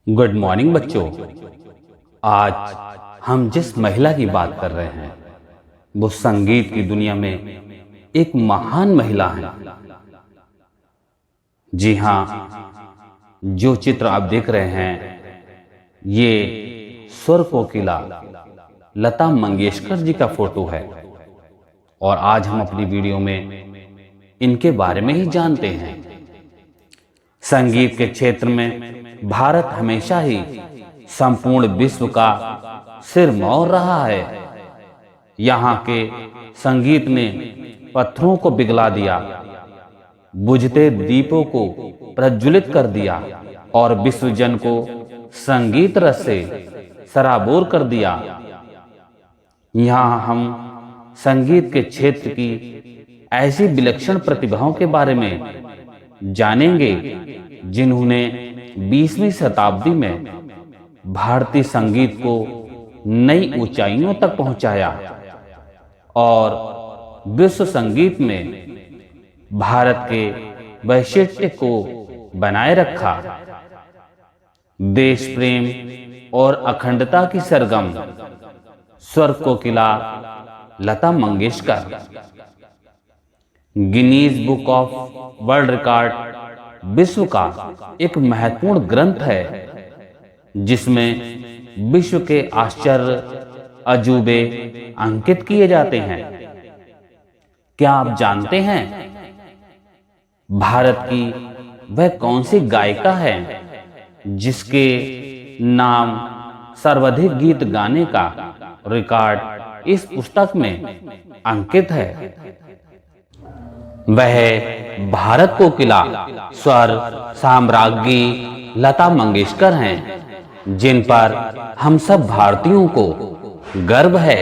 Good morning बच्चों। आज हम जिस महिला की बात कर रहे हैं वो संगीत की दुनिया में एक महान महिला है। जी हाँ, जो चित्र आप देख रहे हैं ये स्वर कोकिला लता मंगेशकर जी का फोटो है और आज हम अपनी वीडियो में इनके बारे में ही जानते हैं। संगीत के क्षेत्र में भारत हमेशा ही संपूर्ण विश्व का सिरमौर रहा है। यहाँ के संगीत ने पत्थरों को पिघला दिया, बुझते दीपों को प्रज्वलित कर दिया और विश्वजन को संगीत रस से सराबोर कर दिया। यहाँ हम संगीत के क्षेत्र की ऐसी विलक्षण प्रतिभाओं के बारे में जानेंगे जिन्होंने 20वीं शताब्दी में भारतीय संगीत को नई ऊंचाइयों तक पहुंचाया और विश्व संगीत में भारत के वैशिष्ट्य को बनाए रखा। देश प्रेम और अखंडता की सरगम स्वर कोकिला Lata Mangeshkar Guinness book of world record विश्व का एक महत्वपूर्ण ग्रंथ है जिसमें विश्व के आश्चर्य अजूबे अंकित किए जाते हैं। क्या आप जानते हैं भारत की वह कौन सी गायिका है जिसके नाम सर्वाधिक गीत गाने का रिकॉर्ड इस पुस्तक में अंकित है? वह भारत कोकिला स्वर साम्राज्ञी लता मंगेशकर हैं जिन पर हम सब भारतीयों को गर्व है।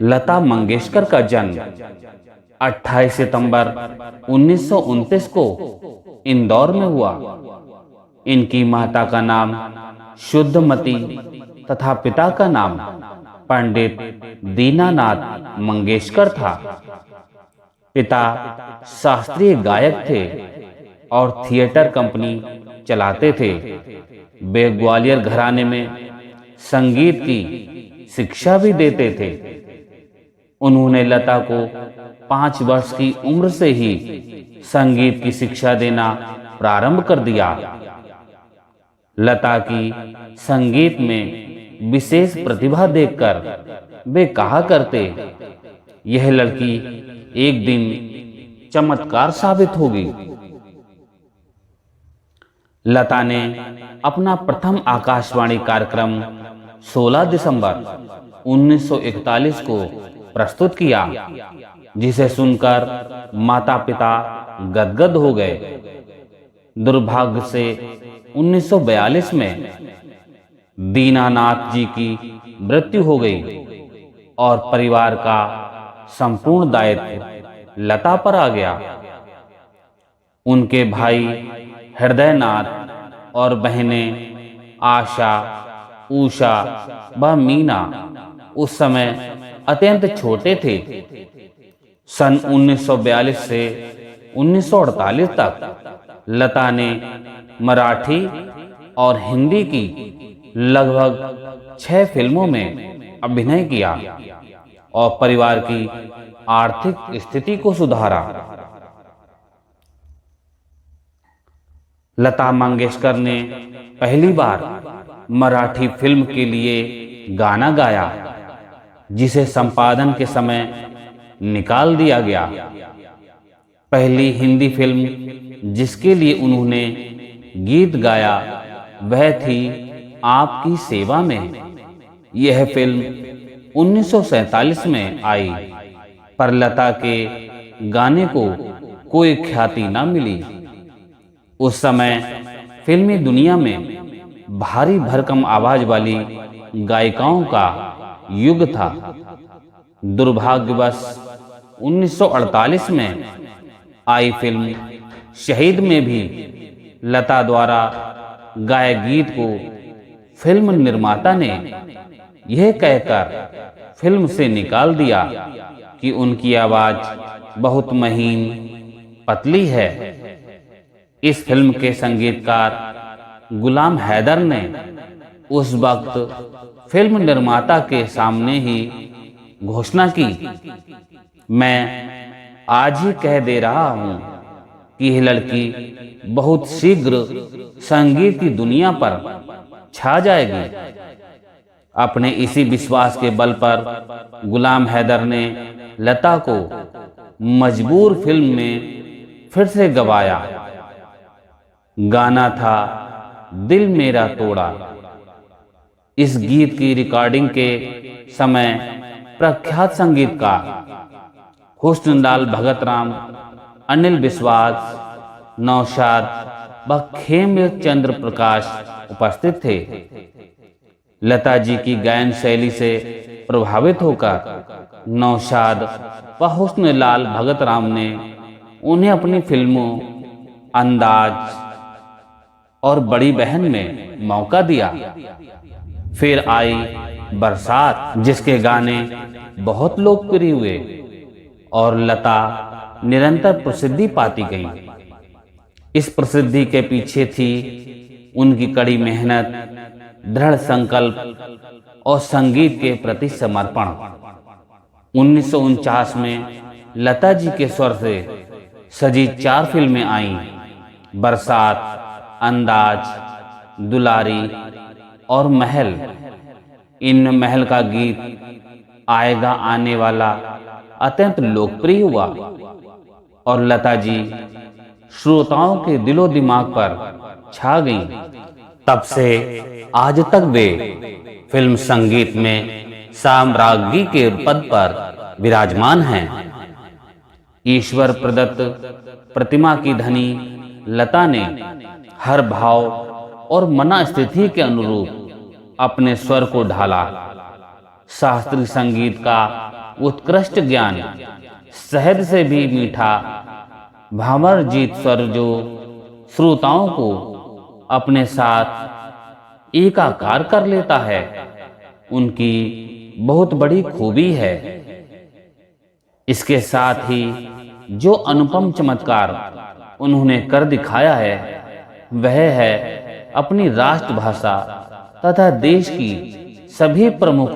लता मंगेशकर का जन्म 28 सितंबर 1929 को इंदौर में हुआ। इनकी माता का नाम शुद्धमती तथा पिता का नाम पंडित दीनानाथ मंगेशकर था। पिता शास्त्रीय गायक थे और थिएटर कंपनी चलाते थे। वे ग्वालियर घराने में संगीत की शिक्षा भी देते थे। उन्होंने लता को 5 वर्ष की उम्र से ही संगीत की शिक्षा देना प्रारंभ कर दिया। लता की संगीत में विशेष प्रतिभा देखकर वे कहा करते, यह लड़की एक दिन चमत्कार साबित होगी। लता ने अपना प्रथम आकाशवाणी कार्यक्रम 16 दिसंबर 1941 को प्रस्तुत किया जिसे सुनकर माता पिता गदगद हो गए। दुर्भाग्य से 1942 में दीनानाथ जी की मृत्यु हो गई और परिवार का संपूर्ण दायित्व लता पर आ गया। उनके भाई हृदयनाथ और बहनें आशा, उषा व मीना उस समय अत्यंत छोटे थे। सन 1942 से 1948 तक लता ने मराठी और हिंदी की लगभग 6 फिल्मों में अभिनय किया और परिवार की आर्थिक स्थिति को सुधारा। लता मंगेशकर ने पहली बार मराठी फिल्म के लिए गाना गाया जिसे संपादन के समय निकाल दिया गया। पहली हिंदी फिल्म जिसके लिए उन्होंने गीत गाया वह थी आपकी सेवा में। यह फिल्म 1947 में आई पर लता के गाने को कोई ख्याति न मिली। उस समय फिल्मी दुनिया में भारी भरकम आवाज वाली गायिकाओं का युग था। दुर्भाग्यवश 1948 में आई फिल्म शहीद में भी लता द्वारा गाए गीत को फिल्म निर्माता ने यह कहकर फिल्म से निकाल दिया कि उनकी आवाज बहुत महीन पतली है। इस फिल्म के संगीतकार गुलाम हैदर ने उस वक्त फिल्म निर्माता के सामने ही घोषणा की, मैं आज ही कह दे रहा हूं कि यह लड़की बहुत शीघ्र संगीत की दुनिया पर छा जाएगी। अपने इसी विश्वास के बल पर गुलाम हैदर ने लता को मजबूर फिल्म में फिर से गवाया। गाना था दिल मेरा तोड़ा। इस गीत की रिकॉर्डिंग के समय प्रख्यात संगीतकार हुस्नलाल भगतराम, अनिल विश्वास, नौशाद व खेमचंद्र प्रकाश उपस्थित थे। लता जी की गायन शैली से प्रभावित होकर नौशाद व हुस्नलाल भगतराम ने उन्हें अपनी फिल्मों अंदाज और बड़ी बहन में मौका दिया। फिर आई बरसात, जिसके गाने बहुत लोकप्रिय हुए और लता निरंतर प्रसिद्धि पाती गई। इस प्रसिद्धि के पीछे थी उनकी कड़ी मेहनत, दृढ़ संकल्प और संगीत के प्रति समर्पण। 1949 में लता जी के स्वर से सजी 4 फिल्में आईं, बरसात, अंदाज, दुलारी और महल। इन महल का गीत आएगा आने वाला अत्यंत लोकप्रिय हुआ और लता जी श्रोताओं के दिलो दिमाग पर छा गईं। तब से आज तक वे फिल्म संगीत में साम्राज्ञी के पद पर विराजमान हैं। ईश्वर प्रदत्त प्रतिमा की धनी लता ने हर भाव और मनस्थिति के अनुरूप अपने स्वर को ढाला। शास्त्रीय संगीत का उत्कृष्ट ज्ञान, शहद से भी मीठा भामरजीत स्वर जो श्रोताओं को अपने साथ एकाकार कर लेता है, उनकी बहुत बड़ी खूबी है। इसके साथ ही जो अनुपम चमत्कार उन्होंने कर दिखाया है, वह है अपनी राष्ट्रभाषा तथा देश की सभी प्रमुख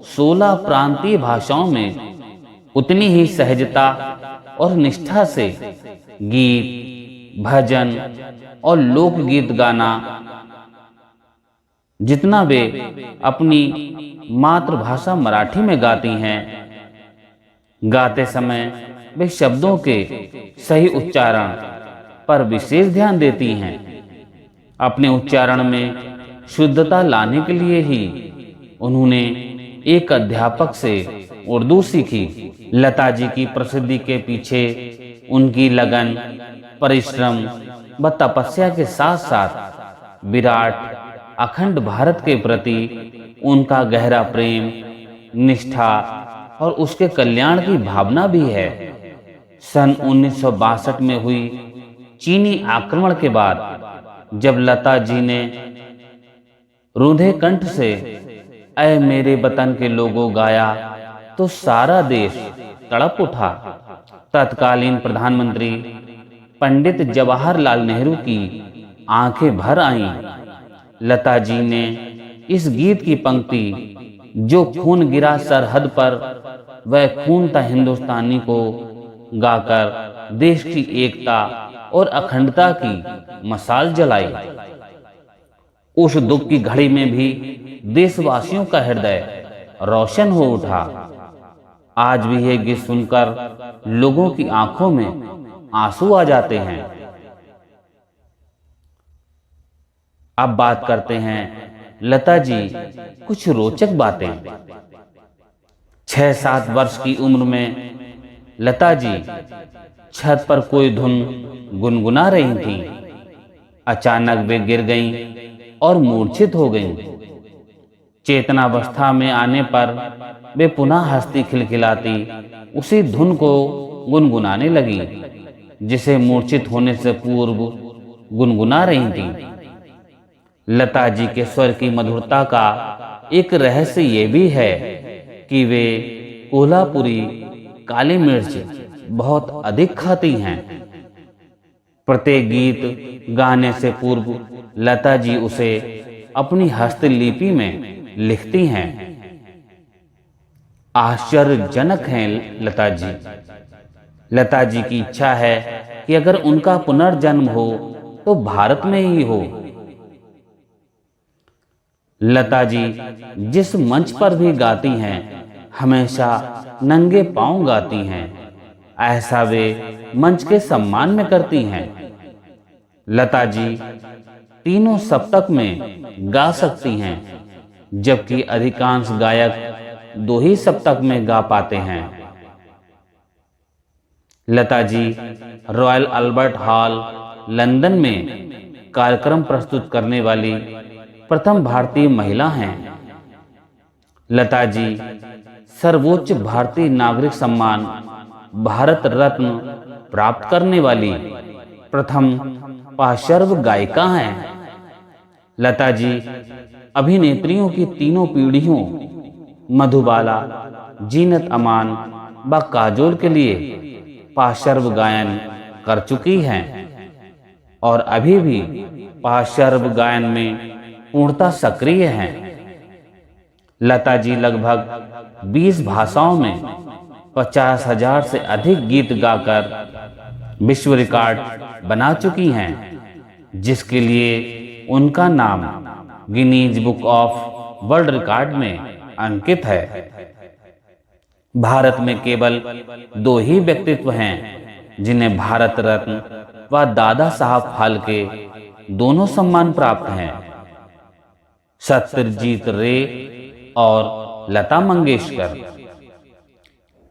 16 प्रांतीय भाषाओं में उतनी ही सहजता और निष्ठा से गीत, भजन और लोकगीत गाना जितना वे अपनी मातृभाषा मराठी में गाती हैं। गाते समय वे शब्दों के सही उच्चारण पर विशेष ध्यान देती हैं। अपने उच्चारण में शुद्धता लाने के लिए ही उन्होंने एक अध्यापक से उर्दू सीखी। लता जी की प्रसिद्धि के पीछे उनकी लगन, परिश्रम व तपस्या के साथ साथ विराट अखंड भारत के प्रति उनका गहरा प्रेम, निष्ठा और उसके कल्याण की भावना भी है। सन 1962 में हुई चीनी आक्रमण के बाद जब लता जी ने रूंधे कंठ से ऐ मेरे वतन के लोगों गाया तो सारा देश तड़प उठा। तत्कालीन प्रधानमंत्री पंडित जवाहरलाल नेहरू की आंखें भर आईं। लता जी ने इस गीत की पंक्ति, जो खून गिरा सरहद पर वह खून था हिंदुस्तानी को, गाकर देश की एकता और अखंडता की मशाल जलाई। उस दुख की घड़ी में भी देशवासियों का हृदय रोशन हो उठा। आज भी यह गीत सुनकर लोगों की आंखों में आंसू आ जाते हैं। अब बात करते हैं लता जी कुछ रोचक बातें। 6-7 वर्ष की उम्र में लता जी छत पर कोई धुन गुनगुना रही थीं। अचानक वे गिर गईं और मूर्छित हो गईं। चेतनावस्था में आने पर वे पुनः हंसती खिलखिलाती उसी धुन को गुनगुनाने लगी जिसे मूर्छित होने से पूर्व गुनगुना रही थीं। लता जी के स्वर की मधुरता का एक रहस्य ये भी है कि वे कोल्हापुरी काली मिर्च बहुत अधिक खाती हैं। प्रत्येक गीत गाने से पूर्व लता जी उसे अपनी हस्तलिपि में लिखती हैं। आश्चर्यजनक हैं लता जी। लता जी की इच्छा है कि अगर उनका पुनर्जन्म हो तो भारत में ही हो। लता जी जिस मंच पर भी गाती हैं हमेशा नंगे पांव गाती हैं। ऐसा वे मंच के सम्मान में करती हैं। लता जी तीनों सप्तक में गा सकती हैं, जबकि अधिकांश गायक 2 ही सप्तक में गा पाते हैं। Lata ji royal Albert hall London में कार्यक्रम प्रस्तुत करने वाली प्रथम भारतीय महिला हैं। लता जी सर्वोच्च भारतीय नागरिक सम्मान भारत रत्न प्राप्त करने वाली प्रथम पार्श्व गायिका हैं। लता जी अभिनेत्रियों की तीनों पीढ़ियों मधुबाला, जीनत अमान व काजोल के लिए पार्श्व गायन कर चुकी हैं और अभी भी पार्श्व गायन में पूर्णतः सक्रिय हैं। लता जी लगभग 20 भाषाओं में 50,000 से अधिक गीत गाकर विश्व रिकॉर्ड बना चुकी हैं, जिसके लिए उनका नाम Guinness book of world record में अंकित है। भारत में केवल 2 ही व्यक्तित्व हैं जिन्हें भारत रत्न व दादा साहब फाल्के दोनों सम्मान प्राप्त हैं, सत्यजीत रे और लता मंगेशकर।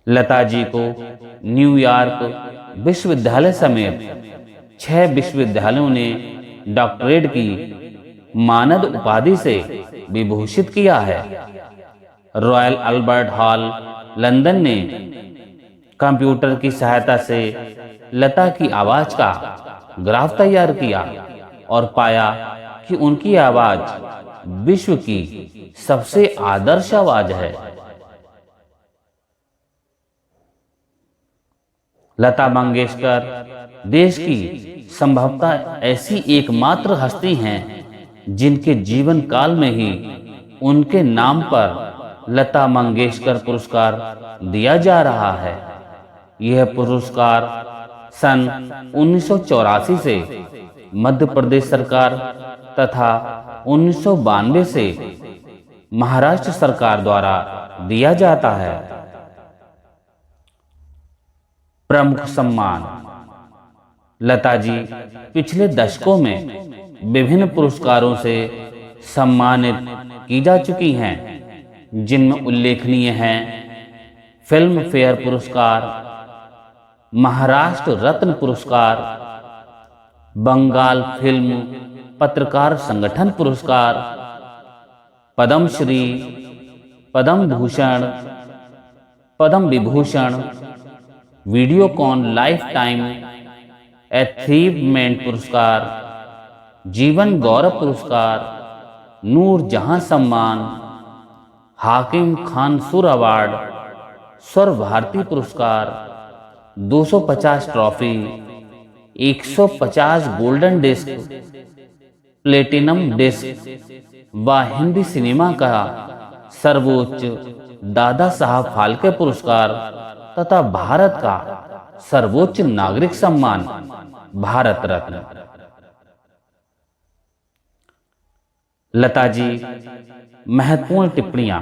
लता जी को न्यूयॉर्क विश्वविद्यालय समेत 6 विश्वविद्यालयों ने डॉक्टरेट की मानद उपाधि से विभूषित किया है। रॉयल अल्बर्ट हॉल लंदन ने कंप्यूटर की सहायता से लता की आवाज का ग्राफ तैयार किया और पाया कि उनकी आवाज विश्व की सबसे आदर्श आवाज है। लता मंगेशकर देश की संभवतः ऐसी एकमात्र हस्ती हैं जिनके जीवन काल में ही उनके नाम पर लता मंगेशकर पुरस्कार दिया जा रहा है। यह पुरस्कार सन 1984 से मध्य प्रदेश सरकार तथा 1992 से महाराष्ट्र सरकार द्वारा दिया जाता है। प्रमुख सम्मान। लता जी पिछले दशकों में विभिन्न पुरस्कारों से सम्मानित की जा चुकी हैं, जिनमें उल्लेखनीय हैं फिल्म फेयर पुरस्कार, महाराष्ट्र रत्न पुरस्कार, बंगाल फिल्म पत्रकार संगठन पुरस्कार, Padmashri, Padma Bhushan, Padma Vibhushan, Videocon lifetime achievement पुरस्कार, जीवन गौरव पुरस्कार, नूरजहां सम्मान, हाकिम खानसुर अवार्ड, स्वर भारती पुरस्कार, 250 trophy, 150 golden disc, platinum disc व हिंदी सिनेमा का सर्वोच्च दादा साहब फाल्के पुरस्कार तथा भारत का सर्वोच्च नागरिक सम्मान भारत रत्न। लता जी महत्वपूर्ण टिप्पणियां।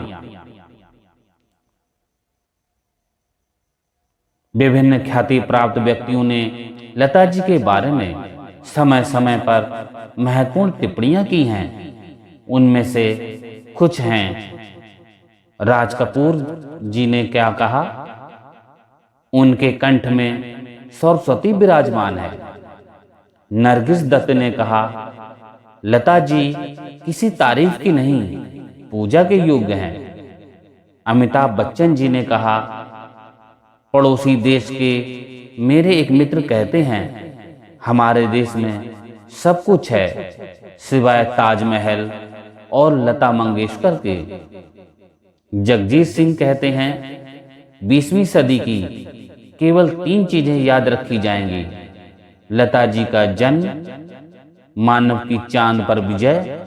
विभिन्न ख्याति प्राप्त व्यक्तियों ने लता जी के बारे में समय समय पर महत्वपूर्ण टिप्पणियां की हैं। उनमें से कुछ हैं। राज कपूर जी ने क्या कहा? उनके कंठ में सरस्वती विराजमान है। नरगिस दत्त ने कहा, लता जी किसी तारीफ की नहीं, पूजा के योग्य हैं। अमिताभ बच्चन जी ने कहा, पड़ोसी देश के मेरे एक मित्र कहते हैं, हमारे देश में सब कुछ है सिवाय ताजमहल और लता मंगेशकर के। जगजीत सिंह कहते हैं, 20वीं सदी की केवल 3 चीजें याद रखी जाएंगी, लता जी का जन्म, मानव की चांद पर विजय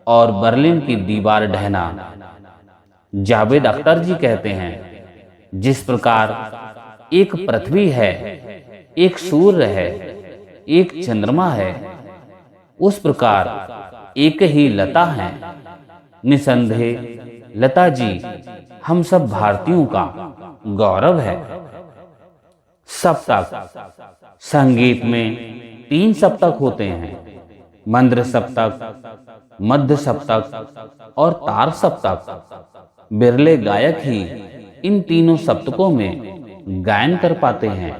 और बर्लिन की दीवार ढहना। जावेद अख्तर जी कहते हैं, जिस प्रकार एक पृथ्वी है, एक सूर्य है, एक चंद्रमा है, उस प्रकार एक ही लता है। निसंदेह लता जी हम सब भारतीयों का गौरव है। सप्तक। संगीत में 3 सप्तक होते हैं, मंद्र सप्तक, मध्य सप्तक और तार सप्तक। बिरले गायक ही इन तीनों सप्तकों में गायन कर पाते हैं।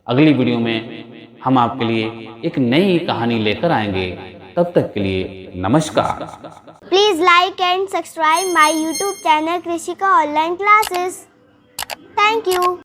अगली वीडियो में हम आपके लिए एक नई कहानी लेकर आएंगे। तब तक के लिए नमस्कार। Please like and subscribe my YouTube channel Krishika Online Classes. Thank you.